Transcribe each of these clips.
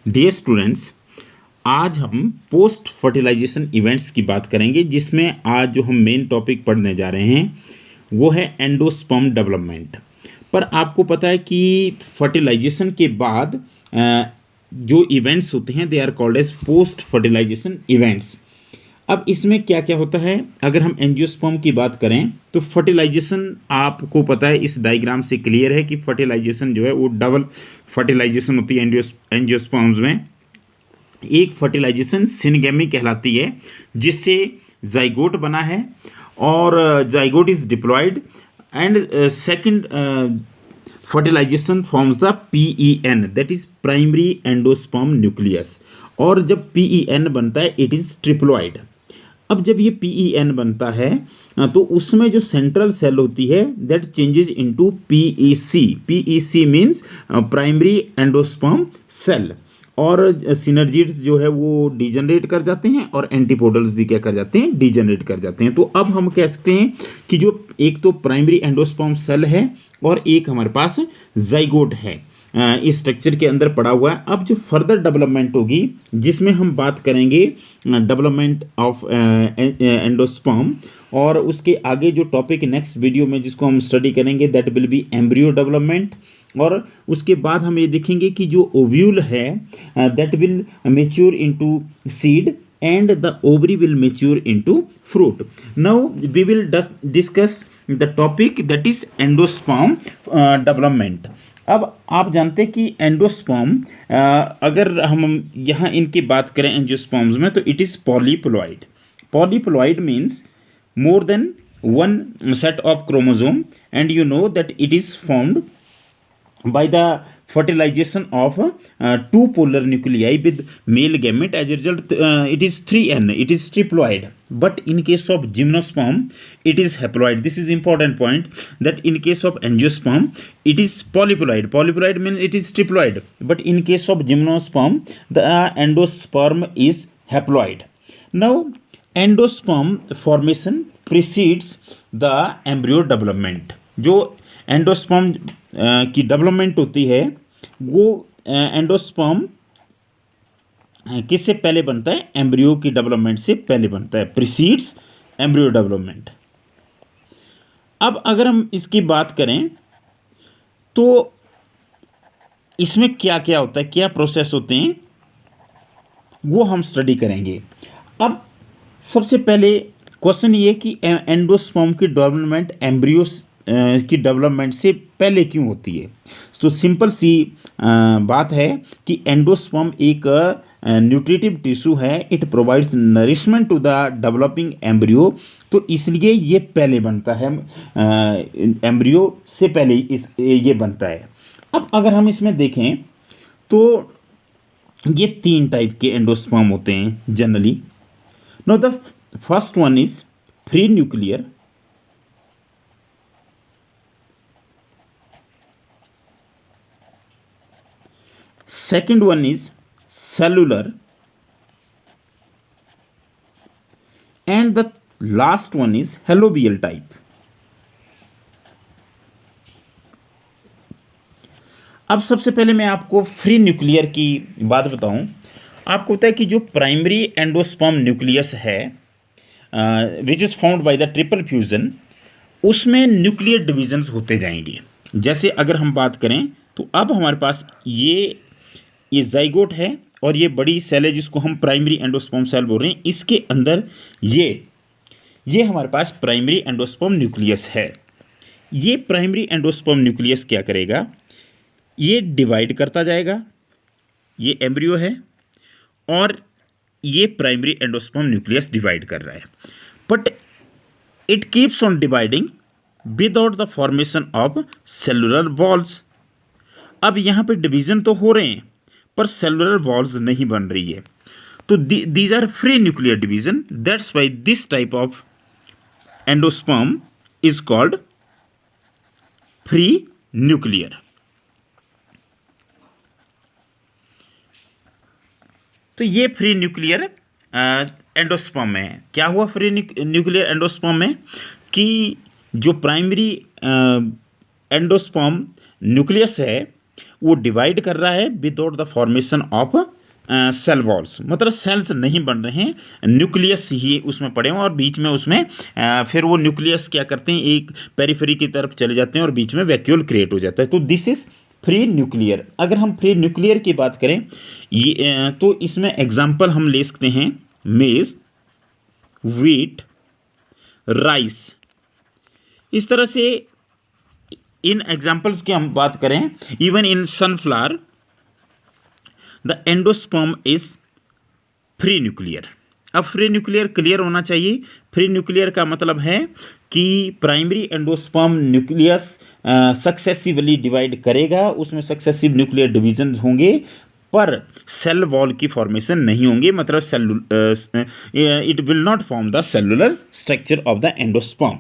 Dear students, आज हम post fertilization events की बात करेंगे, जिसमें आज जो हम मेन टॉपिक पढ़ने जा रहे हैं वो है एंडोस्पर्म डेवलपमेंट। पर आपको पता है कि फर्टिलाइजेशन के बाद जो इवेंट्स होते हैं they are called as post fertilization events. अब इसमें क्या क्या होता है, अगर हम एंजियोस्पर्म की बात करें तो फर्टिलाइजेशन आपको पता है, इस डायग्राम से क्लियर है कि फर्टिलाइजेशन जो है वो डबल फर्टिलाइजेशन होती है एंजियोस्पर्म्स में। एक फर्टिलाइजेशन सिनगेमी कहलाती है, जिससे जाइगोट बना है और zygote is diploid and second fertilization forms the PEN, that is primary endosperm nucleus. और जब PEN बनता है इट इज ट्रिप्लॉइड। अब जब ये PEN बनता है तो उसमें जो सेंट्रल सेल होती है that changes into PEC। PEC means primary endosperm cell. और सिनर्जिड्स जो है वो डिजनरेट कर जाते हैं और एंटीपोडल्स भी क्या कर जाते हैं, डिजनरेट कर जाते हैं। तो अब हम कह सकते हैं कि जो एक तो प्राइमरी एंडोस्पर्म सेल है और एक हमारे पास जाइगोट है इस स्ट्रक्चर के अंदर पड़ा हुआ है। अब जो फर्दर डेवलपमेंट होगी, जिसमें हम बात करेंगे डेवलपमेंट ऑफ एंडोस्पर्म, और उसके आगे जो टॉपिक नेक्स्ट वीडियो में जिसको हम स्टडी करेंगे that will B embryo development. और उसके बाद हम ये देखेंगे कि जो ओव्यूल है that will mature into seed and the ovary will mature into fruit. Now we will discuss the topic that is endosperm development. अब आप जानते हैं कि एंडोस्पर्म अगर हम यहाँ इनकी बात करें एंजियोस्पर्म्स में, तो it is polyploid. Polyploid means more than one set of chromosome, and you know that it is formed by the fertilization of two polar nuclei with male gamete. As a result it is 3N, it is triploid. But in case of gymnosperm it is haploid. This is important point, that in case of angiosperm it is polyploid. Polyploid means it is triploid, but in case of gymnosperm the endosperm is haploid. Now endosperm formation precedes the embryo development. जो endosperm की development होती है वो endosperm किससे पहले बनता है, embryo की डेवलपमेंट से पहले बनता है, प्रीसीड्स एम्ब्रियो डेवलपमेंट। अब अगर हम इसकी बात करें तो इसमें क्या क्या होता है, क्या प्रोसेस होते हैं, वो हम स्टडी करेंगे। अब सबसे पहले क्वेश्चन ये कि एंडोस्पर्म की डेवलपमेंट एम्ब्रियोस की डेवलपमेंट से पहले क्यों होती है। तो सिंपल सी बात है कि एंडोस्पर्म एक न्यूट्रिटिव टिश्यू है, it provides nourishment to the developing embryo, तो इसलिए ये पहले बनता है, एम्ब्रियो से पहले ये बनता है। अब अगर हम इसमें देखें तो ये 3 टाइप के एंडोस्पर्म होते हैं generally. Now the first one is free nuclear, second one is cellular, and the last one is halobial type. अब सबसे पहले मैं आपको फ्री न्यूक्लियर की बात बताऊं। आपको पता है कि जो प्राइमरी एंडोस्पर्म न्यूक्लियस है which is found by the triple fusion, उसमें न्यूक्लियर डिविजन्स होते जाएंगे। जैसे अगर हम बात करें तो अब हमारे पास ये जाइगोट है और ये बड़ी सेल है जिसको हम प्राइमरी एंडोस्पर्म सेल बोल रहे हैं। इसके अंदर ये हमारे पास प्राइमरी एंडोस्पर्म न्यूक्लियस है। ये प्राइमरी एंडोस्पर्म न्यूक्लियस क्या करेगा, ये डिवाइड करता जाएगा, ये एम्ब्रियो है और ये प्राइमरी एंडोस्पर्म न्यूक्लियस डिवाइड कर रहा है, but it keeps on dividing without the formation of cellular walls. अब यहाँ पे डिवीजन तो हो रहे हैं पर सेलुलर वॉल्स नहीं बन रही है, तो these are free nuclear division. That's why this type of endosperm is called free nuclear. तो ये फ्री न्यूक्लियर एंडोस्पर्म में क्या हुआ, फ्री न्यूक्लियर एंडोस्पर्म में कि जो प्राइमरी एंडोस्पर्म न्यूक्लियस है वो डिवाइड कर रहा है without the formation of cell walls, मतलब सेल्स नहीं बन रहे हैं, न्यूक्लियस ही उसमें पड़े हैं और बीच में उसमें फिर वो न्यूक्लियस क्या करते हैं, एक पेरिफेरी की तरफ चले जाते हैं और बीच में वैक्यूल क्रिएट हो जाता है। तो दिस इज फ्री न्यूक्लियर। अगर हम फ्री न्यूक्लियर की बात करें ये तो इसमें एग्जाम्पल हम ले सकते हैं मेज, व्हीट, राइस। इस तरह से इन एग्जाम्पल्स की हम बात करें, even in sunflower the endosperm is free nuclear. अब फ्री न्यूक्लियर क्लियर होना चाहिए। फ्री न्यूक्लियर का मतलब है कि primary endosperm nucleus successively divide करेगा, उसमें सक्सेसिव न्यूक्लियर डिवीजन होंगे पर सेल वॉल की फॉर्मेशन नहीं होंगे, मतलब it will not form the cellular structure of the endosperm.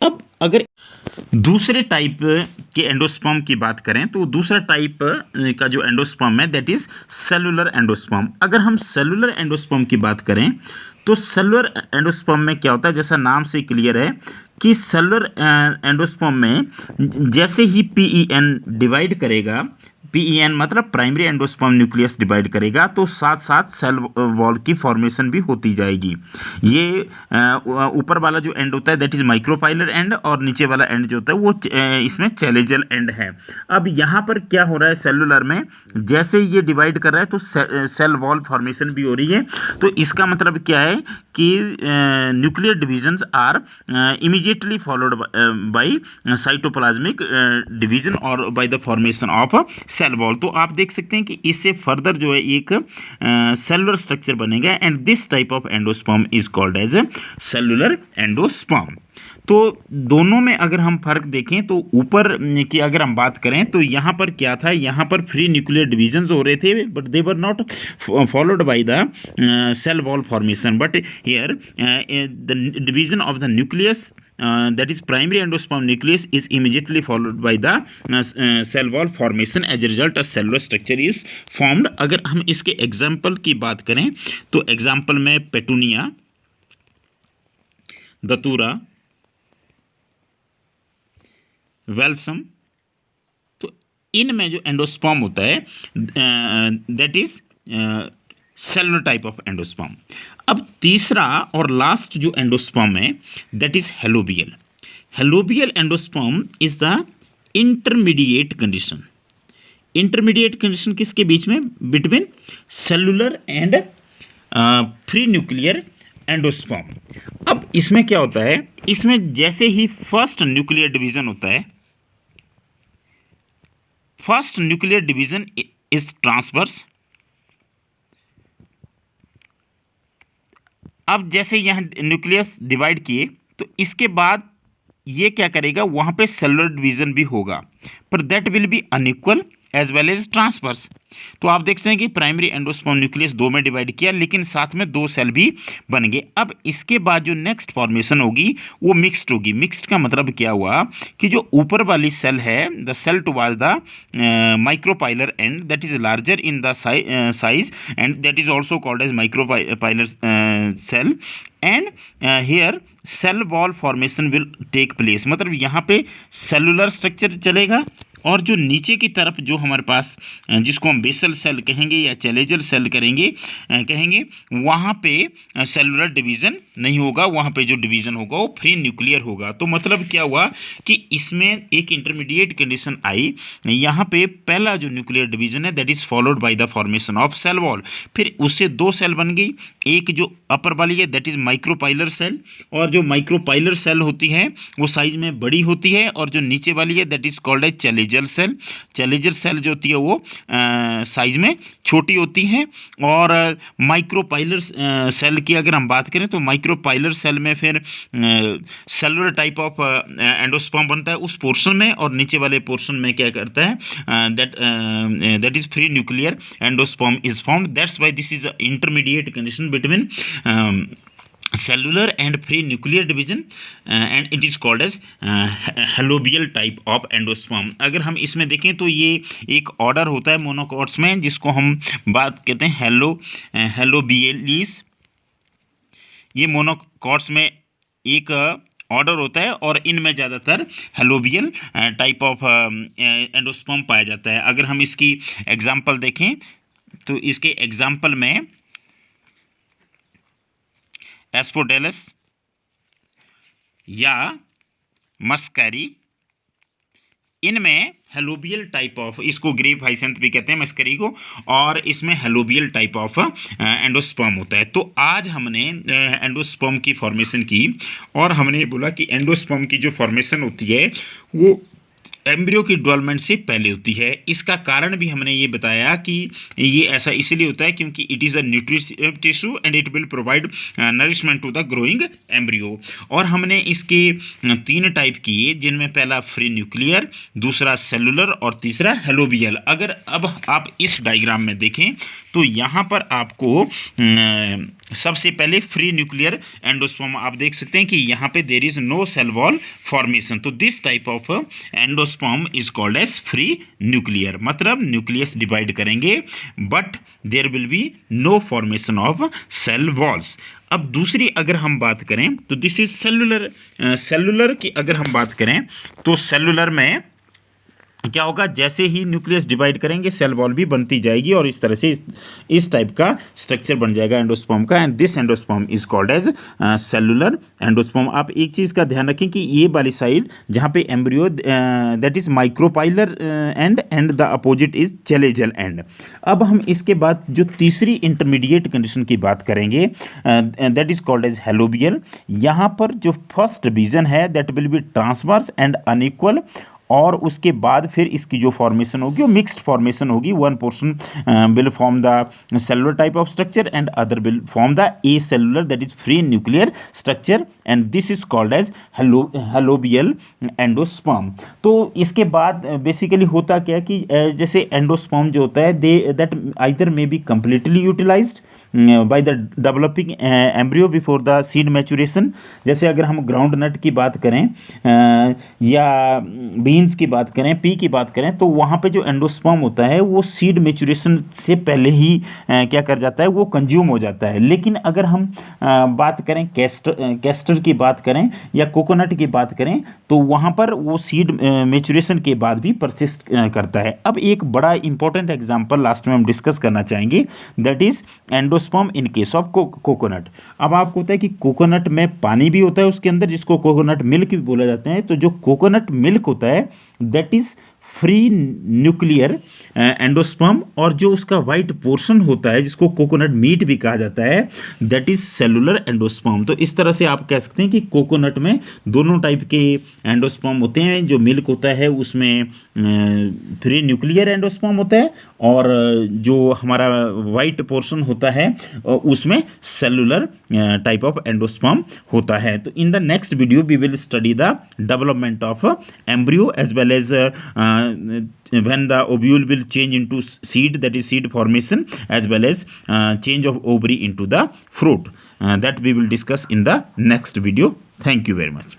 अब अगर दूसरे टाइप के एंडोस्पर्म की बात करें तो दूसरा टाइप का जो एंडोस्पर्म है दैट इज सेलुलर एंडोस्पर्म। अगर हम सेलुलर एंडोस्पर्म की बात करें तो सेलुलर एंडोस्पर्म में क्या होता है, जैसा नाम से क्लियर है कि सेलुलर एंडोस्पर्म में जैसे ही पीईएन डिवाइड करेगा, पीईएन मतलब प्राइमरी एंडोस्पर्म न्यूक्लियस डिवाइड करेगा, तो साथ साथ सेल वॉल की फॉर्मेशन भी होती जाएगी। ये ऊपर वाला जो एंड होता है दैट इज माइक्रोपाइलर एंड, और नीचे वाला एंड जो होता है वो इसमें चैलेजल एंड है। अब यहाँ पर क्या हो रहा है, सेलुलर में जैसे ये डिवाइड कर रहा है तो सेल वॉल फॉर्मेशन भी हो रही है। तो इसका मतलब क्या है कि nuclear divisions are immediately followed by cytoplasmic division और by the formation of cell wall. तो आप देख सकते हैं कि इससे फर्दर जो है एक सेलुलर स्ट्रक्चर बनेगा and this type of endosperm is called as cellular endosperm. तो दोनों में अगर हम फर्क देखें तो ऊपर की अगर हम बात करें तो यहाँ पर क्या था, यहाँ पर फ्री न्यूक्लियर डिविजन्स हो रहे थे but they were not followed by the cell wall formation, but here the division of the nucleus that is primary endosperm nucleus is immediately followed by the cell wall formation. as a result a cellular structure is formed. अगर हम इसके example की बात करें तो example में petunia, दतूरा, वेल्सम, तो इनमें जो एंडोस्पर्म होता है that is cellular type of endosperm. अब तीसरा और लास्ट जो एंडोस्पर्म है that is helobial. Helobial endosperm is the intermediate condition. Intermediate condition किसके बीच में, between cellular and free nuclear endosperm. अब इसमें क्या होता है, इसमें जैसे ही फर्स्ट न्यूक्लियर डिवीजन होता है, first nuclear division is transverse. अब जैसे यहाँ न्यूक्लियस डिवाइड किए तो इसके बाद ये क्या करेगा, वहाँ पे सेलुलर डिवीजन भी होगा पर that will be unequal as well as transverse. तो आप देख सकते हैं कि प्राइमरी एंडोस्पर्म न्यूक्लियस दो में डिवाइड किया लेकिन साथ में दो सेल भी बन गए। अब इसके बाद जो नेक्स्ट फॉर्मेशन होगी वो मिक्स्ड होगी। मिक्स्ड का मतलब क्या हुआ कि जो ऊपर वाली सेल है the cell towards the micropylar end that is larger in the size and that is also called as micropylar cell and here cell wall formation will take place. मतलब यहाँ पे सेलुलर स्ट्रक्चर चलेगा और जो नीचे की तरफ जो हमारे पास जिसको हम बेसल सेल कहेंगे या चैलेजल सेल कहेंगे वहाँ पे सेलुलर डिवीज़न नहीं होगा, वहाँ पे जो डिवीज़न होगा वो फ्री न्यूक्लियर होगा। तो मतलब क्या हुआ कि इसमें एक इंटरमीडिएट कंडीशन आई, यहाँ पे पहला जो न्यूक्लियर डिवीज़न है that is followed by the formation of cell wall, फिर उससे दो सेल बन गई, एक जो अपर वाली है दैट इज़ माइक्रोपाइलर सेल, और जो माइक्रोपाइलर सेल होती है वो साइज में बड़ी होती है, और जो नीचे वाली है that is called as chalazal cell. Chalazal cell जो होती है वो साइज में छोटी होती है। और माइक्रोपाइलर सेल की अगर हम बात करें तो माइक्रोपाइलर सेल में फिर सेलुलर टाइप ऑफ एंडोस्पर्म बनता है उस पोर्शन में, और नीचे वाले पोर्शन में क्या करता है that is free nuclear endosperm is formed. That's why this is a intermediate condition between cellular and free nuclear division and it is called as halobial type of endosperm। अगर हम इसमें देखें तो ये एक ऑर्डर होता है मोनोकॉट्स में जिसको हम बात कहते हैं हेलोबियलिस। ये मोनोकॉट्स में एक ऑर्डर होता है और इनमें ज़्यादातर हेलोबियल टाइप ऑफ एंडोस्पर्म पाया जाता है। अगर हम इसकी एग्जांपल देखें तो इसके एग्जांपल में एस्पोडेलस या मस्करी, इनमें हेलोबियल टाइप ऑफ, इसको ग्रेप हाइसेंथ भी कहते हैं मस्करी को, और इसमें हेलोबियल टाइप ऑफ एंडोस्पर्म होता है। तो आज हमने एंडोस्पर्म की फॉर्मेशन की और हमने बोला कि एंडोस्पर्म की जो फॉर्मेशन होती है वो एम्ब्रियो की डेवलपमेंट से पहले होती है। इसका कारण भी हमने ये बताया कि ये ऐसा इसलिए होता है क्योंकि it is a nutritive tissue and it will provide nourishment to the growing embryo. और हमने इसके 3 टाइप किए, जिनमें पहला फ्री न्यूक्लियर, दूसरा सेलुलर और तीसरा हेलोबियल। अगर अब आप इस डायग्राम में देखें तो यहाँ पर आपको सबसे पहले फ्री न्यूक्लियर एंडोस्पर्म आप देख सकते हैं कि यहाँ पे there is no cell wall formation. तो this type of endosperm is called as free nuclear, मतलब न्यूक्लियस डिवाइड करेंगे but there will be no formation of cell walls. अब दूसरी अगर हम बात करें तो दिस इज सेलुलर। सेलुलर की अगर हम बात करें तो सेलुलर में क्या होगा, जैसे ही न्यूक्लियस डिवाइड करेंगे सेल वॉल भी बनती जाएगी और इस तरह से इस टाइप का स्ट्रक्चर बन जाएगा एंडोस्पर्म का, and this endosperm is called as cellular endosperm. आप एक चीज़ का ध्यान रखें कि ये वाली साइड जहाँ पे embryo that is micropylar and the opposite is chalazal and. अब हम इसके बाद जो तीसरी इंटरमीडिएट कंडीशन की बात करेंगे that is called as helobial. यहाँ पर जो फर्स्ट डिवीजन है that will be transverse and unequal, और उसके बाद फिर इसकी जो फॉर्मेशन होगी वो मिक्स्ड फॉर्मेशन होगी। One portion will form the cellular type of structure and other will form the acellular that is free nuclear structure, and this is called as helobial endosperm. तो इसके बाद basically होता क्या कि जैसे endosperm जो होता है that either may be completely utilized by the developing embryo before the seed maturation। जैसे अगर हम ग्राउंड नट की बात करें या बीन्स की बात करें, पी की बात करें, तो वहाँ पे जो एंडोस्पर्म होता है वो सीड मैच्योरेशन से पहले ही क्या कर जाता है, वो कंज्यूम हो जाता है। लेकिन अगर हम बात करें कैस्टर की बात करें या कोकोनट की बात करें तो वहाँ पर वो सीड मैच्योरेशन के बाद भी परसिस्ट करता है। अब एक बड़ा इंपॉर्टेंट एग्जाम्पल लास्ट में हम डिस्कस करना चाहेंगे that is endosperm in case of coconut. अब आपको होता है कि कोकोनट में पानी भी होता है उसके अंदर, जिसको कोकोनट मिल्क भी बोला जाता है। तो जो कोकोनट मिल्क होता है that is free nuclear endosperm, और जो उसका वाइट पोर्शन होता है जिसको कोकोनट मीट भी कहा जाता है दैट इज सेलुलर एंडोस्पर्म। तो इस तरह से आप कह सकते हैं कि कोकोनट में दोनों टाइप के एंडोस्पर्म होते हैं। जो मिल्क होता है उसमें फ्री न्यूक्लियर एंडोस्पर्म होता है, और जो हमारा वाइट पोर्शन होता है उसमें सेलुलर टाइप ऑफ एंडोस्पर्म होता है। तो in the next video we will study the development of embryo as well as when the ovule will change into seed, that is seed formation, as well as change of ovary into the fruit, that we will discuss in the next video. Thank you very much.